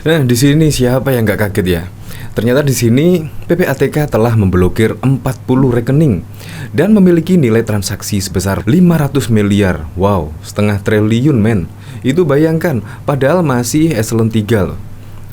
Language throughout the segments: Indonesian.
Nah, di sini siapa yang nggak kaget ya? Ternyata di sini PPATK telah memblokir 40 rekening dan memiliki nilai transaksi sebesar 500 miliar. Wow, setengah triliun men. Itu bayangkan, padahal masih eselon 3 loh.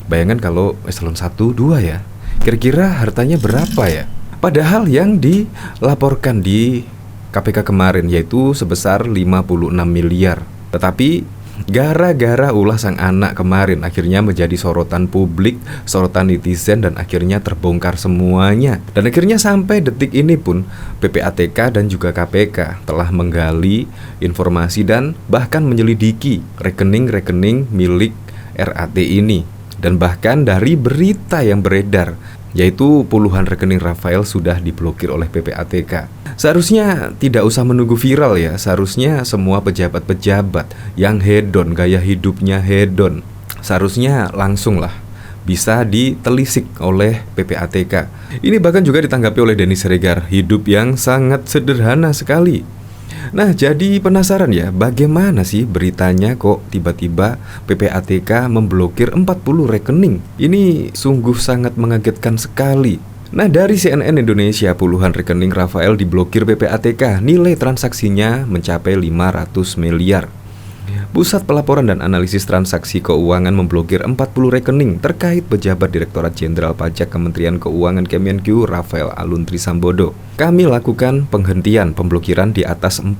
Bayangkan kalau eselon 1, 2 ya. Kira-kira hartanya berapa ya? Padahal yang dilaporkan di KPK kemarin yaitu sebesar 56 miliar. Tetapi gara-gara ulah sang anak kemarin akhirnya menjadi sorotan publik, sorotan netizen, dan akhirnya terbongkar semuanya. Dan akhirnya sampai detik ini pun PPATK dan juga KPK telah menggali informasi dan bahkan menyelidiki rekening-rekening milik RAT ini. Dan bahkan dari berita yang beredar, yaitu puluhan rekening Rafael sudah diblokir oleh PPATK. Seharusnya tidak usah menunggu viral ya. Seharusnya semua pejabat-pejabat yang hedon, gaya hidupnya hedon, seharusnya langsung lah bisa ditelisik oleh PPATK. Ini bahkan juga ditanggapi oleh Denny Siregar, hidup yang sangat sederhana sekali. Nah, jadi penasaran ya, bagaimana sih beritanya kok tiba-tiba PPATK memblokir 40 rekening? Ini sungguh sangat mengagetkan sekali. Nah, dari CNN Indonesia, puluhan rekening Rafael diblokir PPATK, nilai transaksinya mencapai 500 miliar. Pusat Pelaporan dan Analisis Transaksi Keuangan memblokir 40 rekening terkait pejabat Direktorat Jenderal Pajak Kementerian Keuangan Kemenku Rafael Aluntri Sambodo. Kami lakukan penghentian pemblokiran di atas 40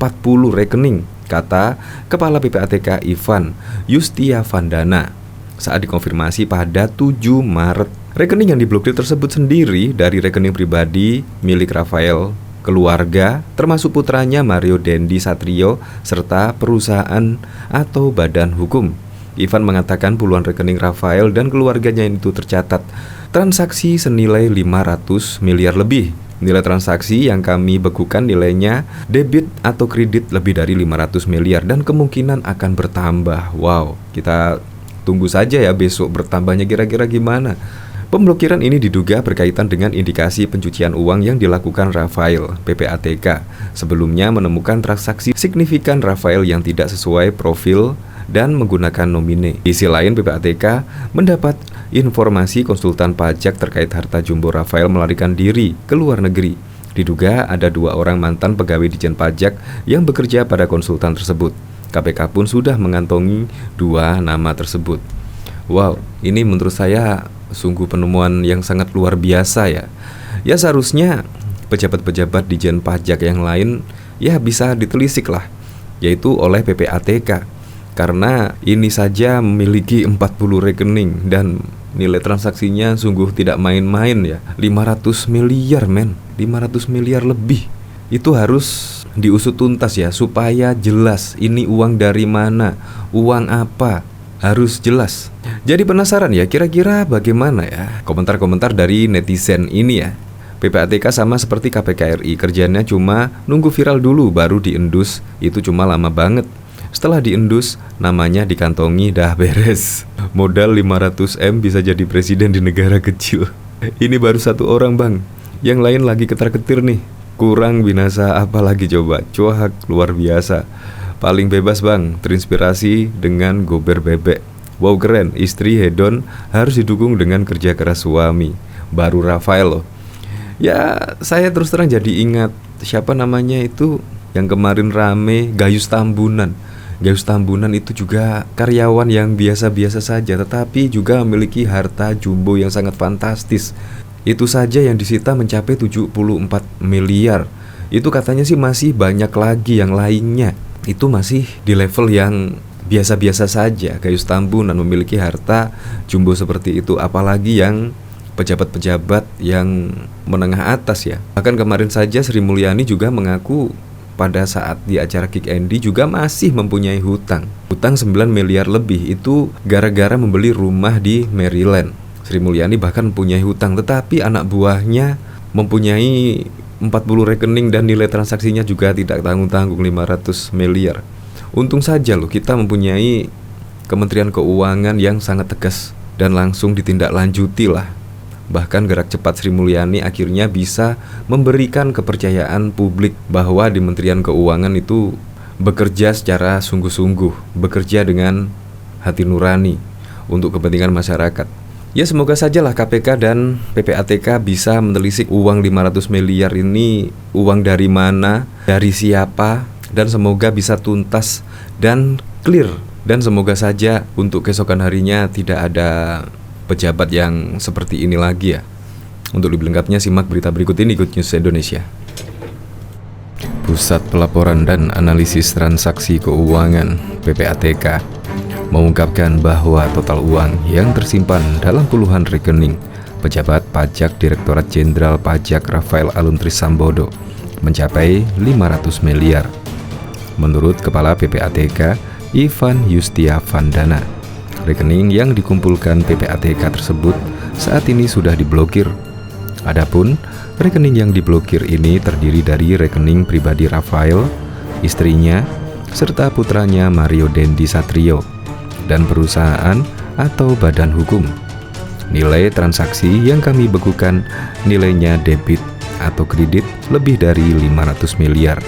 rekening, kata Kepala PPATK Ivan Yustiavandana saat dikonfirmasi pada 7 Maret. Rekening yang diblokir tersebut sendiri dari rekening pribadi milik Rafael, keluarga, termasuk putranya Mario Dendi Satrio, serta perusahaan atau badan hukum. Ivan mengatakan puluhan rekening Rafael dan keluarganya itu tercatat transaksi senilai 500 miliar lebih. Nilai transaksi yang kami bekukan nilainya debit atau kredit lebih dari 500 miliar dan kemungkinan akan bertambah. Wow, kita tunggu saja ya besok bertambahnya kira-kira gimana. Pemblokiran ini diduga berkaitan dengan indikasi pencucian uang yang dilakukan Rafael. PPATK sebelumnya menemukan transaksi signifikan Rafael yang tidak sesuai profil dan menggunakan nomine. Di sisi lain, PPATK mendapat informasi konsultan pajak terkait harta jumbo Rafael melarikan diri ke luar negeri. Diduga ada 2 orang mantan pegawai Ditjen Pajak yang bekerja pada konsultan tersebut. KPK pun sudah mengantongi 2 nama tersebut. Wow, ini menurut saya sungguh penemuan yang sangat luar biasa ya. Ya seharusnya pejabat-pejabat Ditjen Pajak yang lain ya bisa ditelisik lah, yaitu oleh PPATK. Karena ini saja memiliki 40 rekening dan nilai transaksinya sungguh tidak main-main ya. 500 miliar men, 500 miliar lebih. Itu harus diusut tuntas ya, supaya jelas ini uang dari mana, uang apa, harus jelas. Jadi penasaran ya, kira-kira bagaimana ya komentar-komentar dari netizen ini ya. PPATK sama seperti KPK RI, kerjanya cuma nunggu viral dulu baru diendus. Itu cuma lama banget. Setelah diendus, namanya dikantongi dah beres. Modal 500M bisa jadi presiden di negara kecil. Ini baru 1 orang bang, yang lain lagi ketar-ketir nih. Kurang binasa apalagi coba, cuak luar biasa. Paling bebas bang, terinspirasi dengan gober bebek. Wow keren, istri hedon harus didukung dengan kerja keras suami. Baru Rafael loh. Ya saya terus terang jadi ingat siapa namanya itu yang kemarin rame, Gayus Tambunan. Gayus Tambunan itu juga karyawan yang biasa-biasa saja, tetapi juga memiliki harta jumbo yang sangat fantastis. Itu saja yang disita mencapai 74 miliar. Itu katanya sih masih banyak lagi yang lainnya. Itu masih di level yang biasa-biasa saja. Gayus Tambunan memiliki harta jumbo seperti itu, apalagi yang pejabat-pejabat yang menengah atas ya. Bahkan kemarin saja Sri Mulyani juga mengaku pada saat di acara Kick Andy juga masih mempunyai hutang 9 miliar lebih. Itu gara-gara membeli rumah di Maryland. Sri Mulyani bahkan mempunyai hutang, tetapi anak buahnya mempunyai 40 rekening dan nilai transaksinya juga tidak tanggung-tanggung 500 miliar. Untung saja loh kita mempunyai Kementerian Keuangan yang sangat tegas dan langsung ditindaklanjuti lah. Bahkan gerak cepat Sri Mulyani akhirnya bisa memberikan kepercayaan publik bahwa di Kementerian Keuangan itu bekerja secara sungguh-sungguh, bekerja dengan hati nurani. untuk kepentingan masyarakat. Ya semoga sajalah KPK dan PPATK bisa menelisik uang 500 miliar ini uang dari mana, dari siapa, dan semoga bisa tuntas dan clear. Dan semoga saja untuk keesokan harinya tidak ada pejabat yang seperti ini lagi ya. Untuk lebih lengkapnya simak berita berikut ini Good News Indonesia. Pusat Pelaporan dan Analisis Transaksi Keuangan (PPATK) mengungkapkan bahwa total uang yang tersimpan dalam puluhan rekening pejabat pajak Direktorat Jenderal Pajak Rafael Alun Trisambodo mencapai 500 miliar. Menurut Kepala PPATK, Ivan Yustiavandana, rekening yang dikumpulkan PPATK tersebut saat ini sudah diblokir. Adapun rekening yang diblokir ini terdiri dari rekening pribadi Rafael, istrinya, serta putranya Mario Dendi Satrio, dan perusahaan atau badan hukum. Nilai transaksi yang kami bekukan nilainya debit atau kredit lebih dari 500 miliar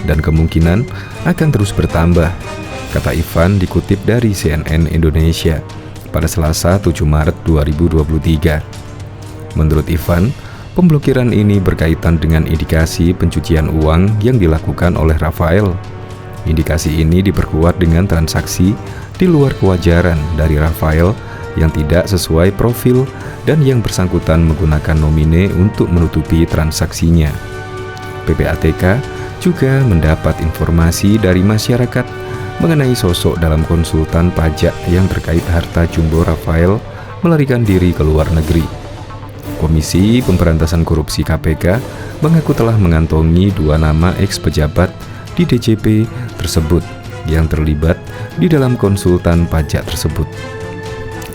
dan kemungkinan akan terus bertambah, kata Ivan dikutip dari CNN Indonesia pada Selasa 7 Maret 2023. Menurut Ivan, pemblokiran ini berkaitan dengan indikasi pencucian uang yang dilakukan oleh Rafael. Indikasi ini diperkuat dengan transaksi di luar kewajaran dari Rafael yang tidak sesuai profil dan yang bersangkutan menggunakan nomine untuk menutupi transaksinya. PPATK juga mendapat informasi dari masyarakat mengenai sosok dalam konsultan pajak yang terkait harta jumbo Rafael melarikan diri ke luar negeri. Komisi Pemberantasan Korupsi KPK mengaku telah mengantongi 2 nama ex-pejabat di DJP tersebut yang terlibat di dalam konsultan pajak tersebut.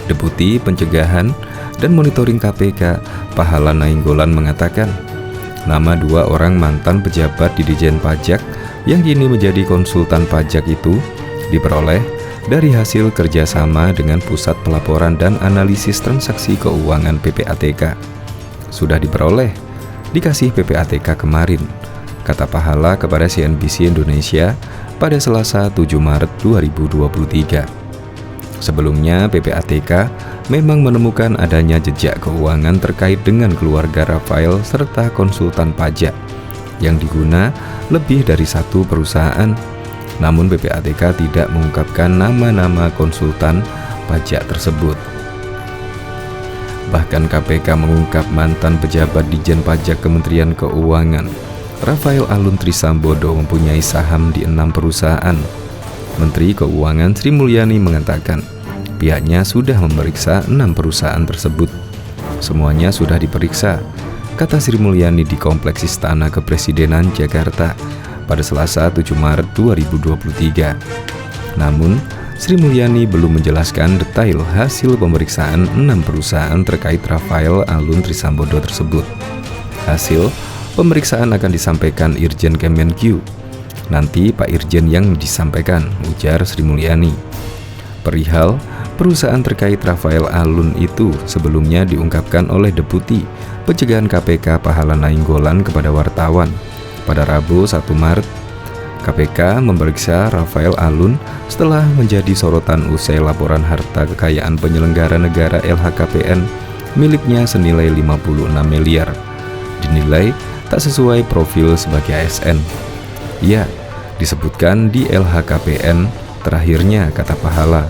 Deputi Pencegahan dan Monitoring KPK, Pahala Nainggolan mengatakan, nama 2 orang mantan pejabat di Ditjen Pajak yang kini menjadi konsultan pajak itu diperoleh dari hasil kerjasama dengan Pusat Pelaporan dan Analisis Transaksi Keuangan PPATK. Sudah diperoleh, dikasih PPATK kemarin, kata Pahala kepada CNBC Indonesia pada Selasa 7 Maret 2023. Sebelumnya PPATK memang menemukan adanya jejak keuangan terkait dengan keluarga Rafael serta konsultan pajak yang diguna lebih dari 1 perusahaan. Namun PPATK tidak mengungkapkan nama-nama konsultan pajak tersebut. Bahkan KPK mengungkap mantan pejabat Ditjen Pajak Kementerian Keuangan Rafael Alun Trisambodo mempunyai saham di 6 perusahaan. Menteri Keuangan Sri Mulyani mengatakan pihaknya sudah memeriksa 6 perusahaan tersebut. Semuanya sudah diperiksa, kata Sri Mulyani di Kompleks Istana Kepresidenan Jakarta pada Selasa 7 Maret 2023. Namun, Sri Mulyani belum menjelaskan detail hasil pemeriksaan 6 perusahaan terkait Rafael Alun Trisambodo tersebut. Hasil pemeriksaan akan disampaikan Irjen Kemenkyu. Nanti Pak Irjen yang disampaikan, ujar Sri Mulyani. Perihal perusahaan terkait Rafael Alun itu sebelumnya diungkapkan oleh Deputi Pencegahan KPK Pahala Nainggolan kepada wartawan. Pada Rabu 1 Maret, KPK memeriksa Rafael Alun setelah menjadi sorotan usai laporan harta kekayaan penyelenggara negara LHKPN miliknya senilai 56 miliar. Dinilai tak sesuai profil sebagai ASN. Ya, disebutkan di LHKPN terakhirnya, kata Pahala.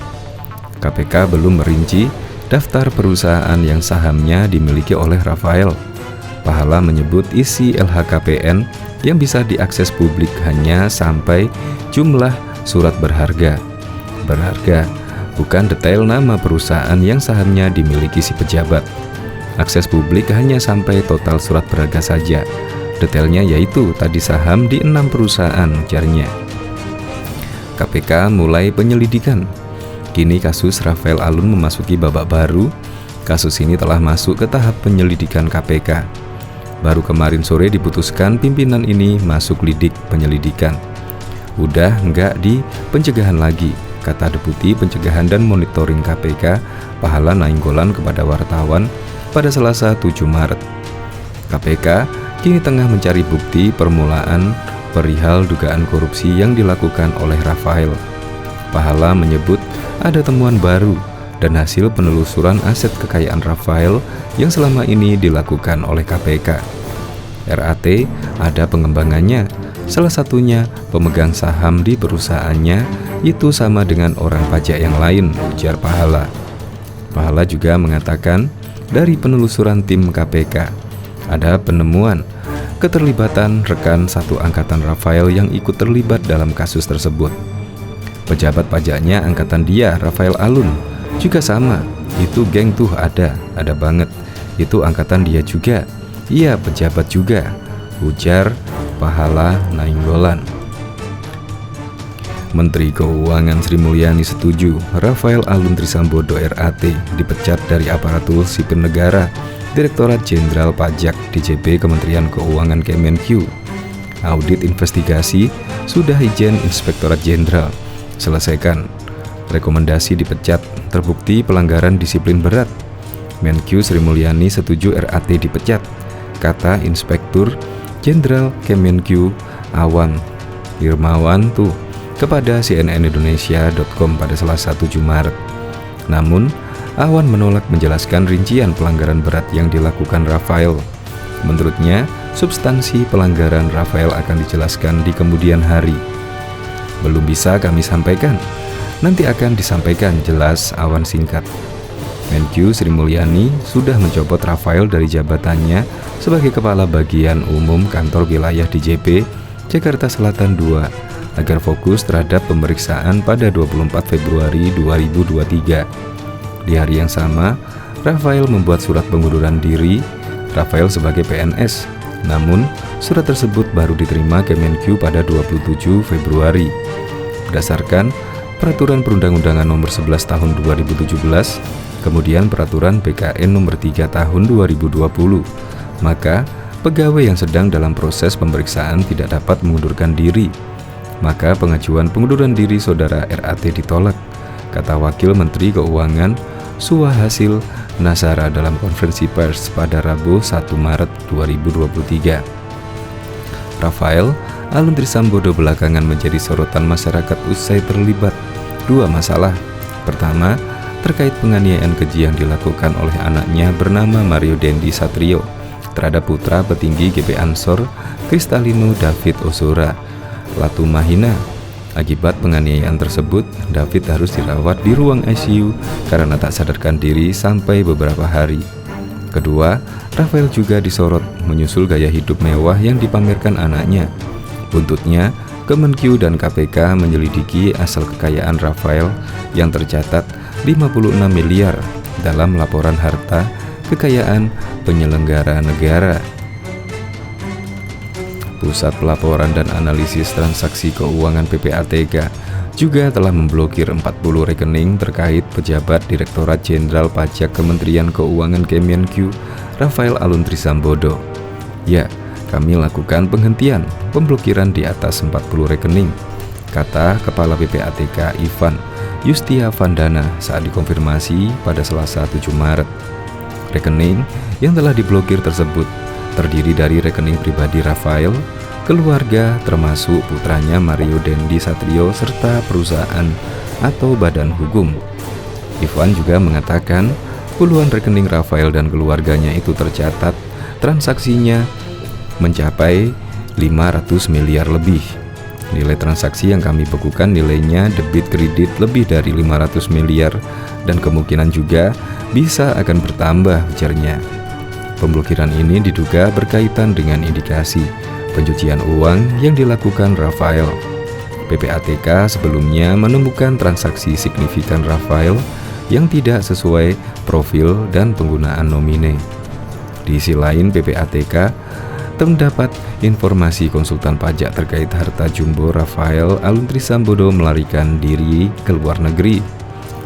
KPK belum merinci daftar perusahaan yang sahamnya dimiliki oleh Rafael. Pahala menyebut isi LHKPN yang bisa diakses publik hanya sampai jumlah surat berharga. Berharga, bukan detail nama perusahaan yang sahamnya dimiliki si pejabat. Akses publik hanya sampai total surat berharga saja. Detailnya yaitu tadi saham di 6 perusahaan, ujarnya. KPK mulai penyelidikan. Kini kasus Rafael Alun memasuki babak baru. Kasus ini telah masuk ke tahap penyelidikan KPK. Baru kemarin sore diputuskan pimpinan ini masuk lidik penyelidikan. Udah nggak di pencegahan lagi, kata Deputi Pencegahan dan Monitoring KPK Pahala Nainggolan kepada wartawan pada Selasa 7 Maret. KPK kini tengah mencari bukti permulaan perihal dugaan korupsi yang dilakukan oleh Rafael. Pahala menyebut ada temuan baru dan hasil penelusuran aset kekayaan Rafael yang selama ini dilakukan oleh KPK. RAT ada pengembangannya, salah satunya pemegang saham di perusahaannya itu sama dengan orang pajak yang lain, ujar Pahala. Pahala juga mengatakan dari penelusuran tim KPK ada penemuan keterlibatan rekan satu angkatan Rafael yang ikut terlibat dalam kasus tersebut. Pejabat pajaknya angkatan dia, Rafael Alun, juga sama. Itu geng tuh ada banget. Itu angkatan dia juga. Iya, pejabat juga, ujar Pahala Nainggolan. Menteri Keuangan Sri Mulyani setuju Rafael Alun Trisambodo RAT dipecat dari aparatur sipil negara Direktorat Jenderal Pajak DJP Kementerian Keuangan Kemenq. Audit investigasi sudah izin Inspektorat Jenderal. Selesaikan. Rekomendasi dipecat, terbukti pelanggaran disiplin berat. Menq Sri Mulyani setuju RAT dipecat, kata Inspektur Jenderal Kemenq Awan Hirmawantu kepada cnnindonesia.com pada Selasa 7 Maret. Namun, Awan menolak menjelaskan rincian pelanggaran berat yang dilakukan Rafael. Menurutnya, substansi pelanggaran Rafael akan dijelaskan di kemudian hari. Belum bisa kami sampaikan, nanti akan disampaikan, jelas Awan singkat. Menq Sri Mulyani sudah mencopot Rafael dari jabatannya sebagai Kepala Bagian Umum Kantor Wilayah DJP Jakarta Selatan II agar fokus terhadap pemeriksaan pada 24 Februari 2023. Di hari yang sama, Rafael membuat surat pengunduran diri Rafael sebagai PNS. Namun, surat tersebut baru diterima Kemenq pada 27 Februari. Berdasarkan Peraturan Perundang-undangan Nomor 11 Tahun 2017, kemudian Peraturan BKN Nomor 3 Tahun 2020, maka pegawai yang sedang dalam proses pemeriksaan tidak dapat mengundurkan diri. Maka pengajuan pengunduran diri saudara RAT ditolak, kata Wakil Menteri Keuangan Suhasil Nasara dalam konferensi pers pada Rabu 1 Maret 2023. Rafael Alun Trisambodo belakangan menjadi sorotan masyarakat usai terlibat dua masalah. Pertama, terkait penganiayaan keji yang dilakukan oleh anaknya bernama Mario Dendi Satrio terhadap putra petinggi GP Ansor Kristalino David Ozora Latumahina. Akibat penganiayaan tersebut, David harus dirawat di ruang ICU karena tak sadarkan diri sampai beberapa hari. Kedua, Rafael juga disorot menyusul gaya hidup mewah yang dipamerkan anaknya. Buntutnya, Kemenq dan KPK menyelidiki asal kekayaan Rafael yang tercatat 56 miliar dalam laporan harta kekayaan penyelenggara negara. Pusat Pelaporan dan Analisis Transaksi Keuangan PPATK juga telah memblokir 40 rekening terkait pejabat Direktorat Jenderal Pajak Kementerian Keuangan Kemenq, Rafael Alun Trisambodo. Ya, kami lakukan penghentian pemblokiran di atas 40 rekening, kata Kepala PPATK Ivan Yustia Vandana saat dikonfirmasi pada Selasa 7 Maret. Rekening yang telah diblokir tersebut terdiri dari rekening pribadi Rafael, keluarga termasuk putranya Mario Dendi Satrio serta perusahaan atau badan hukum. Ivan juga mengatakan puluhan rekening Rafael dan keluarganya itu tercatat transaksinya mencapai 500 miliar lebih. Nilai transaksi yang kami bekukan nilainya debit kredit lebih dari 500 miliar dan kemungkinan juga bisa akan bertambah, ujarnya. Pemblokiran ini diduga berkaitan dengan indikasi pencucian uang yang dilakukan Rafael. PPATK sebelumnya menemukan transaksi signifikan Rafael yang tidak sesuai profil dan penggunaan nomine. Di sisi lain, PPATK terdapat informasi konsultan pajak terkait harta jumbo Rafael Alun Trisambodo melarikan diri ke luar negeri.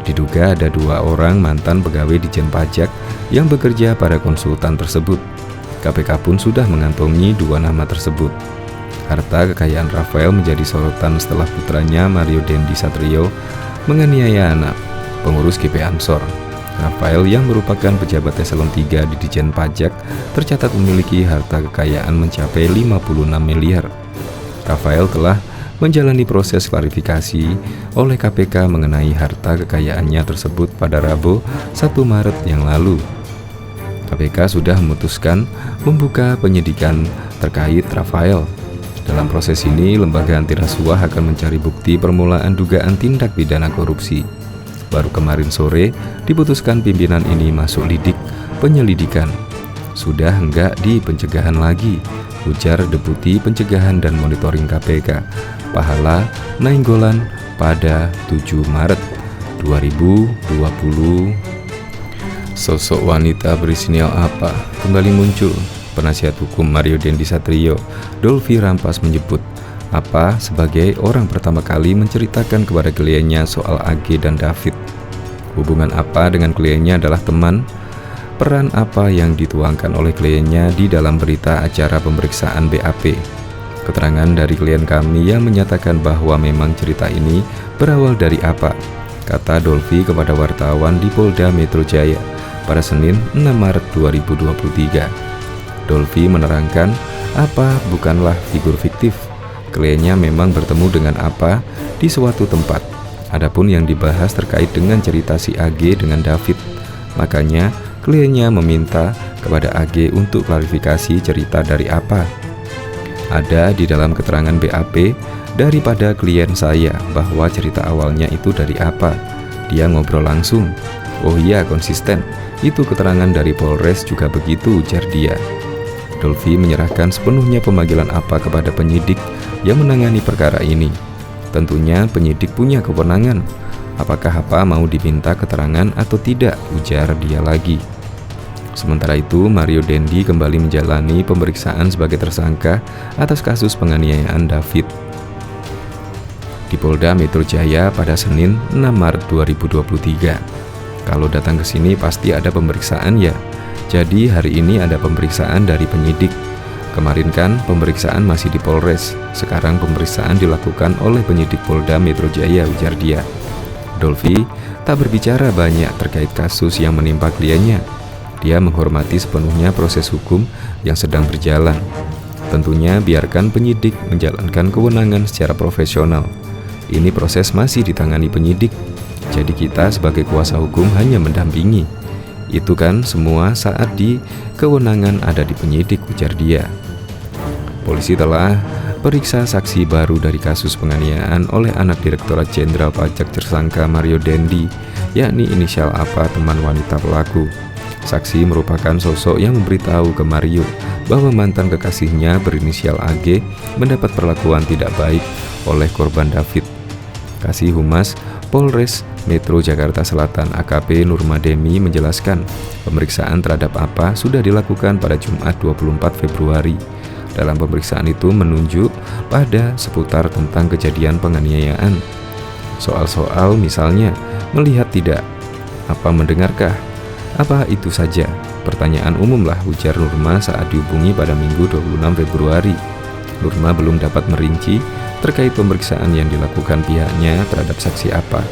Diduga ada 2 orang mantan pegawai Ditjen Pajak yang bekerja pada konsultan tersebut. KPK pun sudah mengantongi 2 nama tersebut. Harta kekayaan Rafael menjadi sorotan setelah putranya Mario Dendi Satrio menganiaya anak pengurus GP Ansor. Rafael yang merupakan pejabat eselon 3 di Ditjen Pajak tercatat memiliki harta kekayaan mencapai 56 miliar. Rafael telah menjalani proses klarifikasi oleh KPK mengenai harta kekayaannya tersebut pada Rabu 1 Maret yang lalu. KPK sudah memutuskan membuka penyidikan terkait Rafael. Dalam proses ini, lembaga anti rasuah akan mencari bukti permulaan dugaan tindak pidana korupsi. Baru kemarin sore diputuskan pimpinan ini masuk lidik penyelidikan. Sudah enggak di pencegahan lagi, ujar Deputi Pencegahan dan Monitoring KPK, Pahala Nainggolan pada 7 Maret 2020. Sosok wanita berinisial apa kembali muncul. Penasihat hukum Mario Dendi Satrio, Dolvi Rampas menyebut apa sebagai orang pertama kali menceritakan kepada kliennya soal AG dan David. Hubungan apa dengan kliennya adalah teman. Peran apa yang dituangkan oleh kliennya di dalam berita acara pemeriksaan BAP. Keterangan dari klien kami yang menyatakan bahwa memang cerita ini berawal dari apa, kata Dolvi kepada wartawan di Polda Metro Jaya pada Senin 6 Maret 2023. Dolvi menerangkan apa bukanlah figur fiktif. Kliennya memang bertemu dengan apa di suatu tempat. Adapun yang dibahas terkait dengan cerita si AG dengan David. Makanya kliennya meminta kepada AG untuk klarifikasi cerita dari apa. Ada di dalam keterangan BAP daripada klien saya bahwa cerita awalnya itu dari apa. Dia ngobrol langsung. Oh iya, konsisten. Itu keterangan dari Polres juga begitu, ujar dia. Dolvi menyerahkan sepenuhnya pemanggilan apa kepada penyidik yang menangani perkara ini. Tentunya penyidik punya kewenangan. Apakah apa mau diminta keterangan atau tidak, ujar dia lagi. Sementara itu, Mario Dendi kembali menjalani pemeriksaan sebagai tersangka atas kasus penganiayaan David di Polda Metro Jaya pada Senin 6 Maret 2023. Kalau datang ke sini pasti ada pemeriksaan ya. Jadi hari ini ada pemeriksaan dari penyidik. Kemarin kan pemeriksaan masih di Polres. Sekarang pemeriksaan dilakukan oleh penyidik Polda Metro Jaya, ujar dia. Dolvi tak berbicara banyak terkait kasus yang menimpa kliennya. Dia menghormati sepenuhnya proses hukum yang sedang berjalan. Tentunya biarkan penyidik menjalankan kewenangan secara profesional. Ini proses masih ditangani penyidik. Jadi kita sebagai kuasa hukum hanya mendampingi. Itu kan semua saat di kewenangan ada di penyidik, ujar dia. Polisi telah periksa saksi baru dari kasus penganiayaan oleh anak Direktorat Jenderal Pajak tersangka Mario Dendi, yakni inisial apa teman wanita pelaku. Saksi merupakan sosok yang memberitahu ke Mario bahwa mantan kekasihnya berinisial AG mendapat perlakuan tidak baik oleh korban David. Kasih Humas Polres Metro Jakarta Selatan AKP Nurmademi menjelaskan pemeriksaan terhadap apa sudah dilakukan pada Jumat 24 Februari. Dalam pemeriksaan itu menunjuk pada seputar tentang kejadian penganiayaan. Soal-soal misalnya melihat tidak, apa mendengarkah, apa itu saja. Pertanyaan umum lah, ujar Nurma saat dihubungi pada Minggu 26 Februari. Nurma belum dapat merinci terkait pemeriksaan yang dilakukan pihaknya terhadap saksi apa.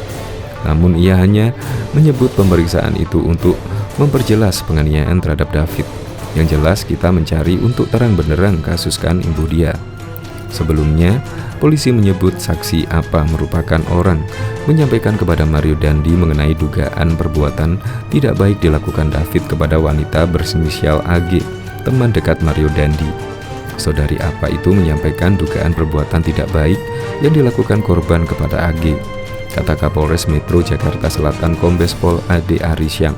Namun ia hanya menyebut pemeriksaan itu untuk memperjelas penganiayaan terhadap David. Yang jelas kita mencari untuk terang benderang kasuskan ibu dia. Sebelumnya, polisi menyebut saksi apa merupakan orang menyampaikan kepada Mario Dendi mengenai dugaan perbuatan tidak baik dilakukan David kepada wanita berinisial AG, teman dekat Mario Dendi. Saudari apa itu menyampaikan dugaan perbuatan tidak baik yang dilakukan korban kepada AG, kata Kapolres Metro Jakarta Selatan Kombes Pol Ade Arisyam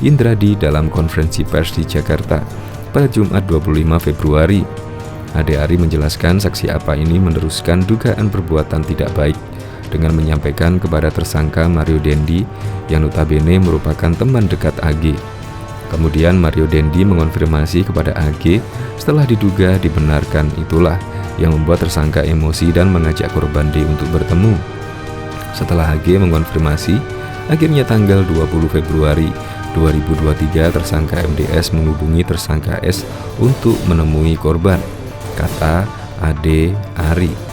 Indradi dalam konferensi pers di Jakarta pada Jumat 25 Februari. Ade Ari menjelaskan saksi apa ini meneruskan dugaan perbuatan tidak baik dengan menyampaikan kepada tersangka Mario Dendi yang notabene merupakan teman dekat AG. Kemudian Mario Dendi mengonfirmasi kepada AG setelah diduga dibenarkan itulah yang membuat tersangka emosi dan mengajak korban D untuk bertemu. Setelah AG mengonfirmasi, akhirnya tanggal 20 Februari 2023 tersangka MDS menghubungi tersangka S untuk menemui korban, kata Ade Ari.